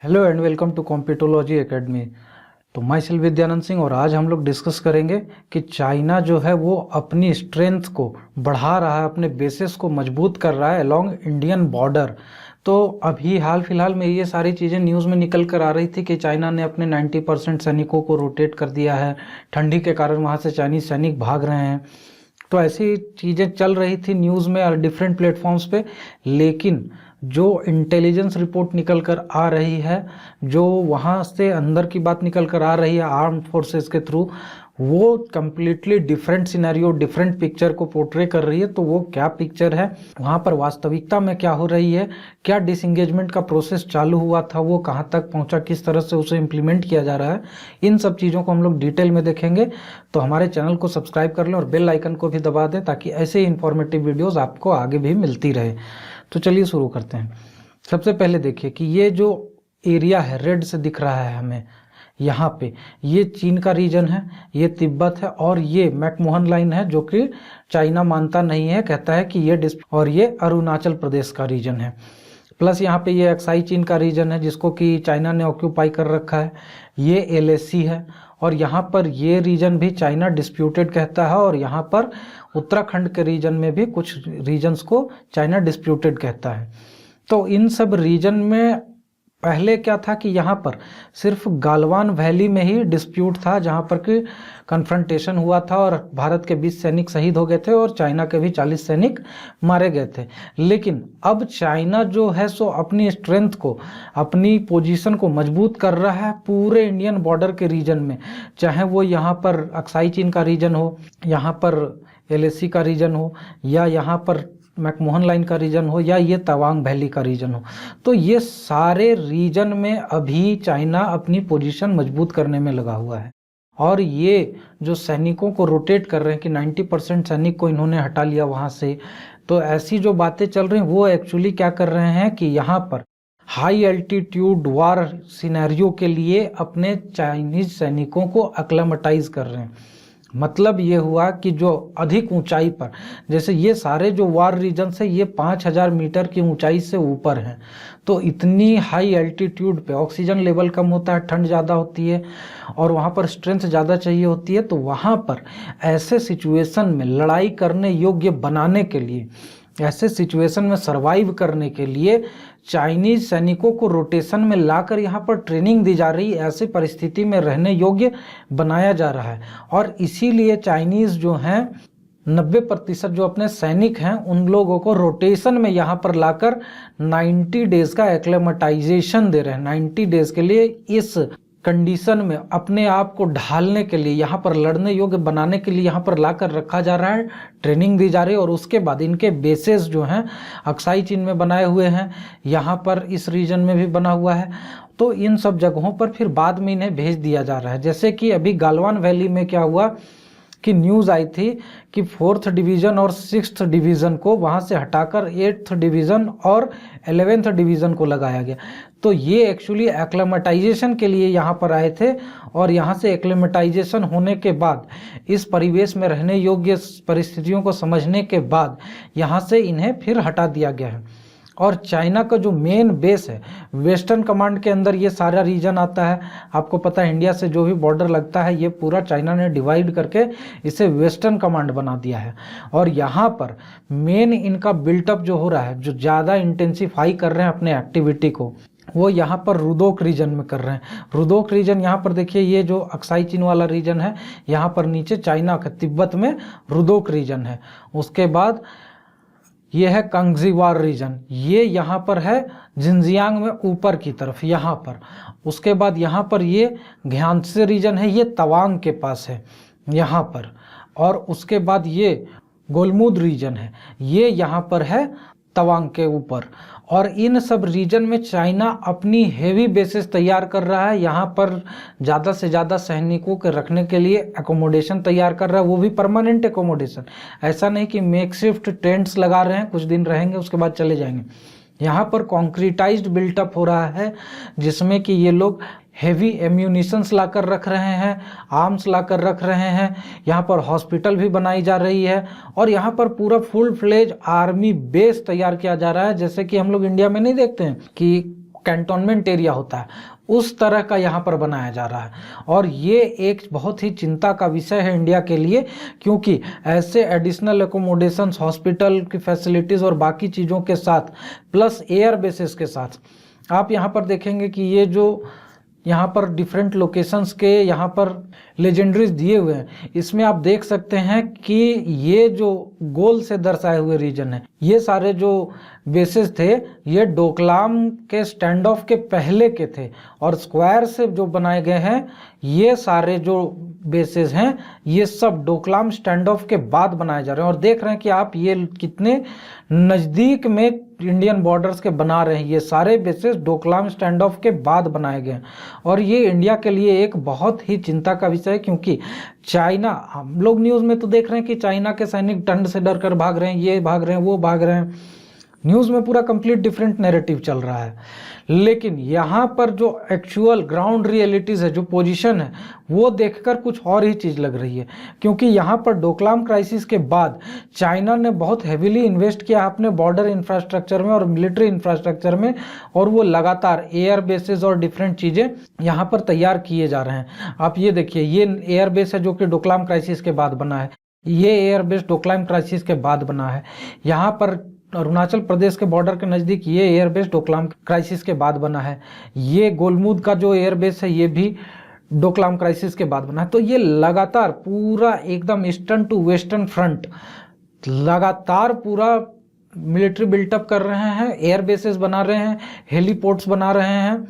Hello and welcome to competology academy. तो my self Vidyanand Singh और आज हम लोग डिस्कस करेंगे कि चाइना जो है वो अपनी स्ट्रेंथ को बढ़ा रहा है, अपने बेसिस को मजबूत कर रहा है अलोंग इंडियन बॉर्डर। तो अभी हाल फिलहाल में ये सारी चीज़ें न्यूज़ में निकल कर आ रही थी कि चाइना ने अपने 90% सैनिकों को रोटेट कर दिया है, ठंडी के कारण वहाँ से चाइनीज सैनिक भाग रहे हैं। तो ऐसी चीज़ें चल रही थी न्यूज़ में और डिफरेंट प्लेटफॉर्म्स पे। लेकिन जो इंटेलिजेंस रिपोर्ट निकल कर आ रही है, जो वहाँ से अंदर की बात निकल कर आ रही है आर्म्ड फोर्सेस के थ्रू, वो completely different scenario, different picture को पोर्ट्रे कर रही है। तो वो क्या पिक्चर है, वहाँ पर वास्तविकता में क्या हो रही है, क्या डिसंगेजमेंट का प्रोसेस चालू हुआ था, वो कहाँ तक पहुँचा, किस तरह से उसे इम्प्लीमेंट किया जा रहा है, इन सब चीज़ों को हम लोग डिटेल में देखेंगे। तो हमारे चैनल को सब्सक्राइब कर लें और बेल आइकन को भी दबा दें ताकि ऐसे इंफॉर्मेटिव वीडियोज़ आपको आगे भी मिलती रहे। तो चलिए शुरू करते हैं। सबसे पहले देखिए कि ये जो एरिया है रेड से दिख रहा है हमें यहाँ पे, ये चीन का रीजन है, ये तिब्बत है और ये मैकमोहन लाइन है जो कि चाइना मानता नहीं है, कहता है कि ये और ये अरुणाचल प्रदेश का रीजन है। प्लस यहाँ पे ये अक्साई चीन का रीजन है जिसको कि चाइना ने ऑक्यूपाई कर रखा है, ये एलएसी है। और यहाँ पर ये रीजन भी चाइना डिस्प्यूटेड कहता है और यहाँ पर उत्तराखंड के रीजन में भी कुछ रीजन्स को चाइना डिस्प्यूटेड कहता है। तो इन सब रीजन में पहले क्या था कि यहाँ पर सिर्फ गालवान वैली में ही डिस्प्यूट था, जहाँ पर कि कन्फ्रंटेशन हुआ था और भारत के 20 सैनिक शहीद हो गए थे और चाइना के भी 40 सैनिक मारे गए थे। लेकिन अब चाइना जो है सो अपनी स्ट्रेंथ को, अपनी पोजीशन को मजबूत कर रहा है पूरे इंडियन बॉर्डर के रीजन में, चाहे वो यहाँ पर अक्साई चीन का रीजन हो, यहाँ पर एलएसी का रीजन हो, या यहाँ पर मैकमोहन लाइन का रीजन हो, या ये तवांग वैली का रीजन हो। तो ये सारे रीजन में अभी चाइना अपनी पोजीशन मजबूत करने में लगा हुआ है। और ये जो सैनिकों को रोटेट कर रहे हैं कि 90% सैनिक को इन्होंने हटा लिया वहाँ से, तो ऐसी जो बातें चल रही हैं वो एक्चुअली क्या कर रहे हैं कि यहाँ पर हाई एल्टीट्यूड वार सिनेरियो के लिए अपने चाइनीज सैनिकों को अक्लेमेटाइज कर रहे हैं। मतलब ये हुआ कि जो अधिक ऊंचाई पर, जैसे ये सारे जो वार रीजन है ये 5000 मीटर की ऊंचाई से ऊपर हैं, तो इतनी हाई एल्टीट्यूड पे ऑक्सीजन लेवल कम होता है, ठंड ज़्यादा होती है और वहाँ पर स्ट्रेंथ ज़्यादा चाहिए होती है। तो वहाँ पर ऐसे सिचुएशन में लड़ाई करने योग्य बनाने के लिए, ऐसे सिचुएशन में सरवाइव करने के लिए चाइनीज सैनिकों को रोटेशन में लाकर यहाँ पर ट्रेनिंग दी जा रही है, ऐसी परिस्थिति में रहने योग्य बनाया जा रहा है। और इसीलिए चाइनीज जो हैं 90% जो अपने सैनिक हैं उन लोगों को रोटेशन में यहाँ पर लाकर 90 डेज का एक्लेमेटाइजेशन दे रहे हैं। 90 डेज के लिए इस कंडीशन में अपने आप को ढालने के लिए, यहाँ पर लड़ने योग्य बनाने के लिए यहाँ पर लाकर रखा जा रहा है, ट्रेनिंग दी जा रही है। और उसके बाद इनके बेसेस जो हैं अक्साई चीन में बनाए हुए हैं, यहाँ पर इस रीजन में भी बना हुआ है। तो इन सब जगहों पर फिर बाद में इन्हें भेज दिया जा रहा है। जैसे कि अभी गालवान वैली में क्या हुआ कि न्यूज़ आई थी कि 4th डिवीज़न और 6th डिवीज़न को वहाँ से हटाकर 8th डिवीज़न और 11th डिवीज़न को लगाया गया। तो ये एक्चुअली एक्लेमेटाइजेशन के लिए यहाँ पर आए थे और यहाँ से एक्लेमेटाइजेशन होने के बाद, इस परिवेश में रहने योग्य परिस्थितियों को समझने के बाद यहाँ से इन्हें फिर हटा दिया गया है। और चाइना का जो मेन बेस है वेस्टर्न कमांड के अंदर ये सारा रीजन आता है। आपको पता है इंडिया से जो भी बॉर्डर लगता है ये पूरा चाइना ने डिवाइड करके इसे वेस्टर्न कमांड बना दिया है। और यहाँ पर मेन इनका बिल्टअप जो हो रहा है, जो ज़्यादा इंटेंसिफाई कर रहे हैं अपने एक्टिविटी को, वो यहाँ पर रुदोक रीजन में कर रहे हैं। रुदोक रीजन यहाँ पर देखिए, ये जो अक्साई चीन वाला रीजन है, यहाँ पर नीचे चाइना का तिब्बत में रुदोक रीजन है। उसके बाद ये है कांगजीवार रीजन, ये यहाँ पर है जिनजियांग में ऊपर की तरफ यहाँ पर। उसके बाद यहाँ पर ये घ्यांसे रीजन है, ये तवांग के पास है यहाँ पर। और उसके बाद ये गोलमुद रीजन है, ये यहाँ पर है तवांग के ऊपर। और इन सब रीजन में चाइना अपनी हेवी बेसिस तैयार कर रहा है, यहाँ पर ज़्यादा से ज़्यादा सैनिकों के रखने के लिए एकोमोडेशन तैयार कर रहा है, वो भी परमानेंट एकोमोडेशन। ऐसा नहीं कि मेकशिफ्ट टेंट्स लगा रहे हैं, कुछ दिन रहेंगे उसके बाद चले जाएंगे। यहाँ पर कॉन्क्रीटाइज्ड बिल्टअप हो रहा है जिसमें कि ये लोग हेवी एम्यूनिशंस लाकर रख रहे हैं, आर्म्स लाकर रख रहे हैं। यहाँ पर हॉस्पिटल भी बनाई जा रही है और यहाँ पर पूरा फुल फ्लेज आर्मी बेस तैयार किया जा रहा है। जैसे कि हम लोग इंडिया में नहीं देखते हैं कि कैंटोनमेंट एरिया होता है उस तरह का यहाँ पर बनाया जा रहा है। और ये एक बहुत ही चिंता का विषय है इंडिया के लिए, क्योंकि ऐसे एडिशनल एकोमोडेशंस, हॉस्पिटल की फैसिलिटीज़ और बाकी चीज़ों के साथ प्लस एयर बेसिस के साथ आप यहाँ पर देखेंगे कि ये जो यहाँ पर डिफरेंट लोकेशंस के यहाँ पर लेजेंडरीज दिए हुए हैं, इसमें आप देख सकते हैं कि ये जो गोल से दर्शाए हुए रीजन है, ये सारे जो बेसेस थे ये डोकलाम के स्टैंड ऑफ के पहले के थे, और स्क्वायर से जो बनाए गए हैं ये सारे जो बेसेस हैं ये सब डोकलाम स्टैंड ऑफ के बाद बनाए जा रहे हैं। और देख रहे हैं कि आप ये कितने नज़दीक में इंडियन बॉर्डर्स के बना रहे हैं। ये सारे बेसेस डोकलाम स्टैंड ऑफ के बाद बनाए गए हैं, और ये इंडिया के लिए एक बहुत ही चिंता का विषय है, क्योंकि चाइना, हम लोग न्यूज़ में तो देख रहे हैं कि चाइना के सैनिक ठंड से डर कर भाग रहे हैं, ये भाग रहे हैं, वो भाग रहे हैं, न्यूज़ में पूरा कंप्लीट डिफरेंट नैरेटिव चल रहा है। लेकिन यहाँ पर जो एक्चुअल ग्राउंड रियलिटीज़ है, जो पोजीशन है, वो देखकर कुछ और ही चीज़ लग रही है। क्योंकि यहाँ पर डोकलाम क्राइसिस के बाद चाइना ने बहुत हेविली इन्वेस्ट किया अपने बॉर्डर इंफ्रास्ट्रक्चर में और मिलिट्री इंफ्रास्ट्रक्चर में, और वो लगातार एयर बेसेस और डिफरेंट चीज़ें यहाँ पर तैयार किए जा रहे हैं। आप ये देखिए, ये एयर बेस है जो कि डोकलाम क्राइसिस के बाद बना है, ये एयर बेस डोकलाम क्राइसिस के बाद बना है। यहाँ पर अरुणाचल प्रदेश के बॉर्डर के नज़दीक ये एयरबेस डोकलाम क्राइसिस के बाद बना है। ये गोलमुद का जो एयरबेस है ये भी डोकलाम क्राइसिस के बाद बना है। तो ये लगातार पूरा एकदम ईस्टर्न टू वेस्टर्न फ्रंट लगातार पूरा मिलिट्री बिल्टअप कर रहे हैं, एयर बेसेस बना रहे हैं, हेलीपोर्ट्स बना रहे हैं,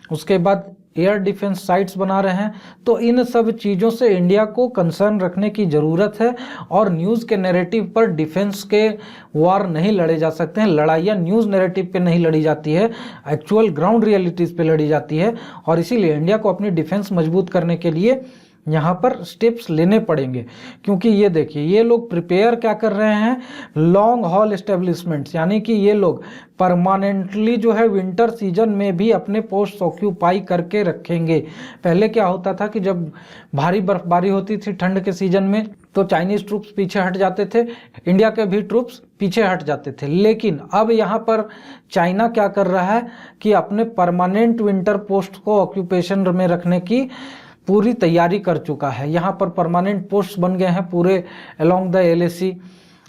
उसके बाद एयर डिफेंस साइट्स बना रहे हैं। तो इन सब चीज़ों से इंडिया को कंसर्न रखने की ज़रूरत है, और न्यूज़ के नैरेटिव पर डिफेंस के वार नहीं लड़े जा सकते हैं। लड़ाइयाँ न्यूज़ नैरेटिव पे नहीं लड़ी जाती है, एक्चुअल ग्राउंड रियलिटीज़ पे लड़ी जाती है। और इसीलिए इंडिया को अपनी डिफेंस मजबूत करने के लिए यहाँ पर स्टेप्स लेने पड़ेंगे। क्योंकि ये देखिए, ये लोग प्रिपेयर क्या कर रहे हैं, लॉन्ग हॉल एस्टेब्लिशमेंट्स, यानी कि ये लोग परमानेंटली जो है विंटर सीजन में भी अपने पोस्ट ऑक्यूपाई करके रखेंगे। पहले क्या होता था कि जब भारी बर्फबारी होती थी ठंड के सीजन में, तो चाइनीज़ ट्रूप्स पीछे हट जाते थे, इंडिया के भी ट्रूप्स पीछे हट जाते थे। लेकिन अब यहाँ पर चाइना क्या कर रहा है कि अपने परमानेंट विंटर पोस्ट को ऑक्यूपेशन में रखने की पूरी तैयारी कर चुका है। यहाँ पर परमानेंट पोस्ट बन गए हैं पूरे अलोंग द एलएसी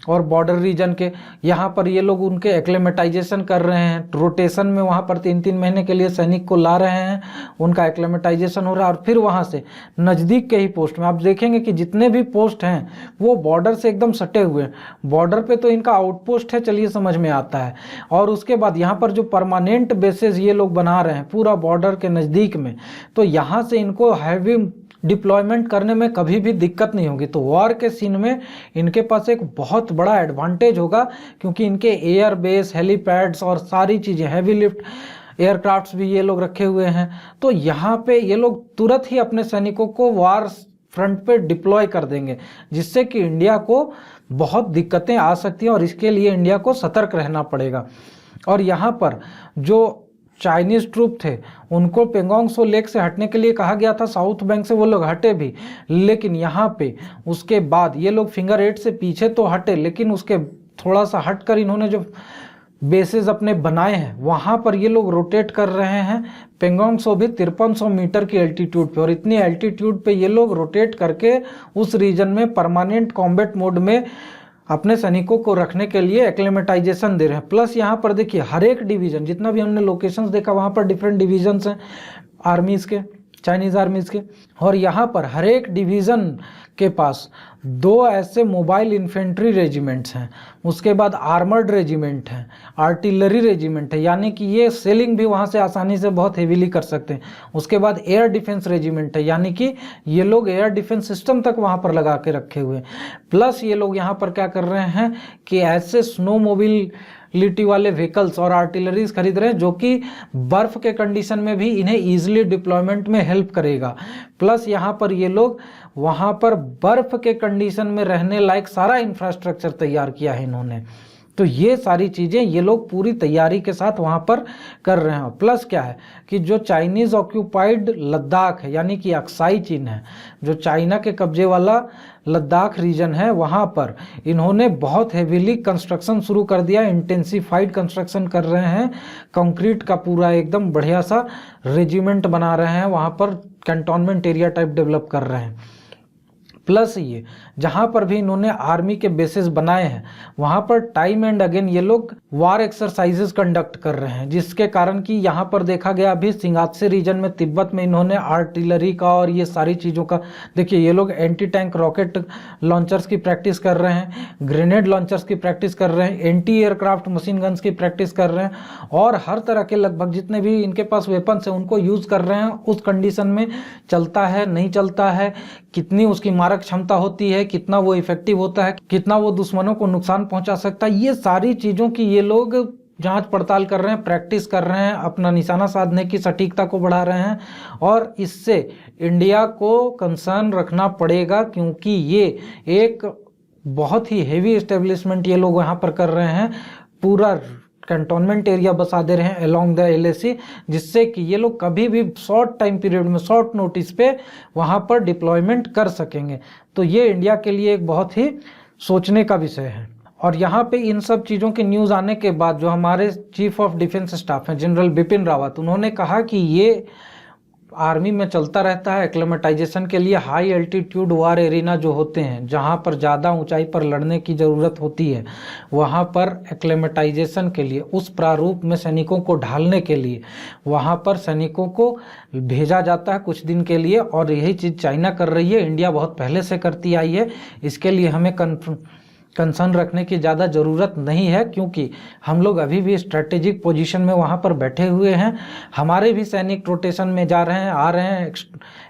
और बॉर्डर रीजन के। यहाँ पर ये लोग उनके एक्लेमेटाइजेशन कर रहे हैं, रोटेशन में वहाँ पर 3-3 महीने के लिए सैनिक को ला रहे हैं, उनका एक्लेमेटाइजेशन हो रहा है। और फिर वहाँ से नज़दीक के ही पोस्ट में आप देखेंगे कि जितने भी पोस्ट हैं वो बॉर्डर से एकदम सटे हुए हैं। बॉर्डर पे तो इनका आउटपोस्ट है, चलिए समझ में आता है। और उसके बाद यहाँ पर जो परमानेंट बेसेस ये लोग बना रहे हैं पूरा बॉर्डर के नज़दीक में, तो यहाँ से इनको हैवी डिप्लॉयमेंट करने में कभी भी दिक्कत नहीं होगी। तो वॉर के सीन में इनके पास एक बहुत बड़ा एडवांटेज होगा, क्योंकि इनके एयर बेस, हेलीपैड्स और सारी चीज़ें, हैवी लिफ्ट एयरक्राफ्ट्स भी ये लोग रखे हुए हैं। तो यहाँ पे ये लोग तुरंत ही अपने सैनिकों को वॉर फ्रंट पे डिप्लॉय कर देंगे, जिससे कि इंडिया को बहुत दिक्कतें आ सकती हैं, और इसके लिए इंडिया को सतर्क रहना पड़ेगा। और यहाँ पर जो चाइनीज़ ट्रूप थे उनको पेंगोंग सो लेक से हटने के लिए कहा गया था, साउथ बैंक से वो लोग हटे भी, लेकिन यहाँ पे उसके बाद ये लोग फिंगर 8 से पीछे तो हटे, लेकिन उसके थोड़ा सा हटकर इन्होंने जो बेसेस अपने बनाए हैं वहाँ पर ये लोग रोटेट कर रहे हैं। पेंगोंग सो भी 5300 मीटर की एल्टीट्यूड पे, और इतनी एल्टीट्यूड पे ये लोग रोटेट करके उस रीजन में परमानेंट कॉम्बैट मोड में अपने सैनिकों को रखने के लिए एक्लेमेटाइजेशन दे रहे हैं। प्लस यहाँ पर देखिए, हर एक डिवीज़न, जितना भी हमने लोकेशंस देखा वहाँ पर डिफरेंट डिवीजन्स हैं आर्मीज़ के, चाइनीज़ आर्मीज़ के, और यहाँ पर हर एक डिवीज़न के पास 2 ऐसे मोबाइल इन्फेंट्री रेजिमेंट्स हैं, उसके बाद आर्मर्ड रेजिमेंट हैं, आर्टिलरी रेजिमेंट है, यानी कि ये सेलिंग भी वहाँ से आसानी से बहुत हेवीली कर सकते हैं। उसके बाद एयर डिफेंस रेजिमेंट है, यानी कि ये लोग एयर डिफेंस सिस्टम तक वहाँ पर लगा के रखे हुए हैं। प्लस ये लोग यहाँ पर क्या कर रहे हैं कि ऐसे स्नो मोबिलिटी वाले व्हीकल्स और आर्टिलरीज खरीद रहे हैं जो कि बर्फ़ के कंडीशन में भी इन्हें ईजिली डिप्लॉयमेंट में हेल्प करेगा। प्लस यहाँ पर ये लोग वहाँ पर बर्फ़ के कंडीशन में रहने लायक सारा इंफ्रास्ट्रक्चर तैयार किया है इन्होंने। तो ये सारी चीज़ें ये लोग पूरी तैयारी के साथ वहाँ पर कर रहे हैं। प्लस क्या है कि जो चाइनीज़ ऑक्यूपाइड लद्दाख है, यानी कि अक्साई चीन है, जो चाइना के कब्जे वाला लद्दाख रीजन है, वहाँ पर इन्होंने बहुत हेवीली कंस्ट्रक्शन शुरू कर दिया, इंटेंसिफाइड कंस्ट्रक्शन कर रहे हैं, कंक्रीट का पूरा एकदम बढ़िया सा रेजिमेंट बना रहे हैं, वहाँ पर कैंटोनमेंट एरिया टाइप डेवलप कर रहे हैं। प्लस ये जहाँ पर भी इन्होंने आर्मी के बेसिस बनाए हैं वहाँ पर टाइम एंड अगेन ये लोग वार एक्सरसाइजेस कंडक्ट कर रहे हैं, जिसके कारण कि यहाँ पर देखा गया अभी सिंगात्से रीजन में तिब्बत में इन्होंने आर्टिलरी का और ये सारी चीज़ों का, देखिए ये लोग एंटी टैंक रॉकेट लॉन्चर्स की प्रैक्टिस कर रहे हैं, ग्रेनेड लॉन्चर्स की प्रैक्टिस कर रहे हैं, एंटी एयरक्राफ्ट मशीन गन्स की प्रैक्टिस कर रहे हैं और हर तरह के लगभग जितने भी इनके पास वेपन्स हैं उनको यूज़ कर रहे हैं। उस कंडीशन में चलता है नहीं चलता है, कितनी उसकी मारक क्षमता होती है, कितना वो इफेक्टिव होता है, कितना वो दुश्मनों को नुकसान पहुंचा सकता है, ये सारी चीज़ों की ये लोग जांच पड़ताल कर रहे हैं, प्रैक्टिस कर रहे हैं, अपना निशाना साधने की सटीकता को बढ़ा रहे हैं। और इससे इंडिया को कंसर्न रखना पड़ेगा, क्योंकि ये एक बहुत ही हेवी एस्टेब्लिशमेंट ये लोग यहाँ पर कर रहे हैं, पूरा कैंटोनमेंट एरिया बसा दे रहे हैं अलोंग द LAC, जिससे कि ये लोग कभी भी शॉर्ट टाइम पीरियड में शॉर्ट नोटिस पे वहाँ पर डिप्लॉयमेंट कर सकेंगे। तो ये इंडिया के लिए एक बहुत ही सोचने का विषय है। और यहाँ पे इन सब चीज़ों की न्यूज़ आने के बाद जो हमारे चीफ ऑफ डिफेंस स्टाफ हैं जनरल बिपिन रावत, उन्होंने कहा कि ये आर्मी में चलता रहता है एक्लेमेटाइजेशन के लिए। हाई एल्टीट्यूड वार एरिना जो होते हैं, जहाँ पर ज़्यादा ऊंचाई पर लड़ने की ज़रूरत होती है, वहाँ पर एक्लेमेटाइजेशन के लिए, उस प्रारूप में सैनिकों को ढालने के लिए वहाँ पर सैनिकों को भेजा जाता है कुछ दिन के लिए। और यही चीज़ चाइना कर रही है, इंडिया बहुत पहले से करती आई है। इसके लिए हमें कंसर्न रखने की ज़्यादा ज़रूरत नहीं है, क्योंकि हम लोग अभी भी स्ट्रेटेजिक पोजीशन में वहाँ पर बैठे हुए हैं। हमारे भी सैनिक रोटेशन में जा रहे हैं, आ रहे हैं,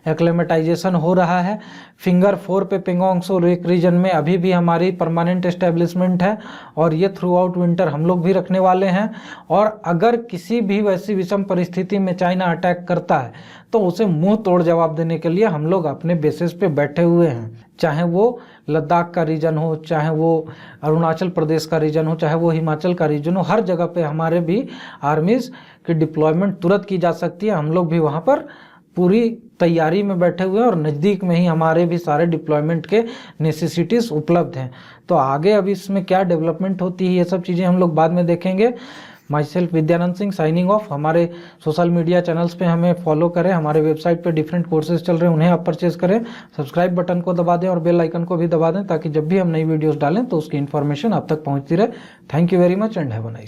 एक्लेमेटाइजेशन हो रहा है। फिंगर 4 पे पेंगोंग सो लेक रीजन में अभी भी हमारी परमानेंट एस्टेब्लिशमेंट है और ये थ्रू आउट विंटर हम लोग भी रखने वाले हैं। और अगर किसी भी वैसी विषम परिस्थिति में चाइना अटैक करता है तो उसे मुंह तोड़ जवाब देने के लिए हम लोग अपने बेसिस पे बैठे हुए हैं, चाहे वो लद्दाख का रीजन हो, चाहे वो अरुणाचल प्रदेश का रीजन हो, चाहे वो हिमाचल का रीजन हो, हर जगह पे हमारे भी आर्मीज़ की डिप्लॉयमेंट तुरंत की जा सकती है। हम लोग भी वहाँ पर पूरी तैयारी में बैठे हुए हैं और नज़दीक में ही हमारे भी सारे डिप्लॉयमेंट के नेसेसिटीज़ उपलब्ध हैं। तो आगे अभी इसमें क्या डेवलपमेंट होती है ये सब चीज़ें हम लोग बाद में देखेंगे। My self Vidyanand Singh signing off. हमारे सोशल मीडिया चैनल्स पे हमें फॉलो करें, हमारे वेबसाइट पे डिफरेंट कोर्सेज चल रहे हैं उन्हें आप परचेज करें, सब्सक्राइब बटन को दबा दें और बेल आइकन को भी दबा दें, ताकि जब भी हम नई वीडियोस डालें तो उसकी इन्फॉर्मेशन आप तक पहुंचती रहे। Thank you very much and have a nice.